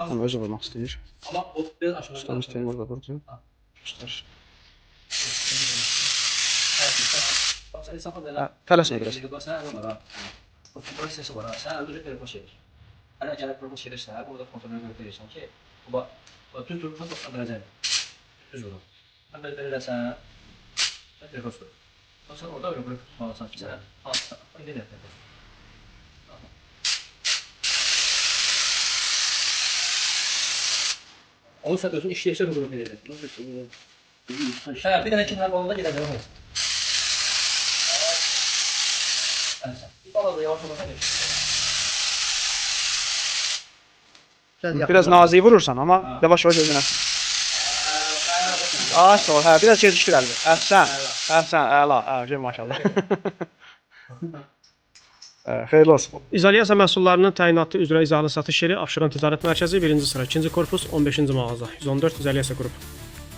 Ama özü vurmaq istəyir. Ama o biraz aşağı. Ustamız Teymur da durdu. Göstər. Tələsmə biraz. Prosesi var. Sen öldürecek bir şey. Hani acayip bir şey dersen, burada kontrolünü gösterirsen ki, bu düz durma çok adrenalin. Düz durma. Ben böyle sen, ben de koştum. Sonra orada öyle bırakıp tutmalısın ki sen, ne de onu sen özün işleyişe de durum verir. Bir tane kenarda olanda gider devam et. Bir bala da yavaş olmasa Biraz nazik vurursan ama yavaş yavaş özünə. Ağaç da ol. Hə, biraz gecikdir əlbi. Əhsən. Əhsən, əla. Hə, maşallah. Xeyirli olsun. İzolyasiya məhsullarının təyinatı üzrə izalı satış yeri Abşeron Ticarət Mərkəzi 1-ci sıra, 2-ci korpus, 15-ci mağaza, 114 İzolyasiya qrupu.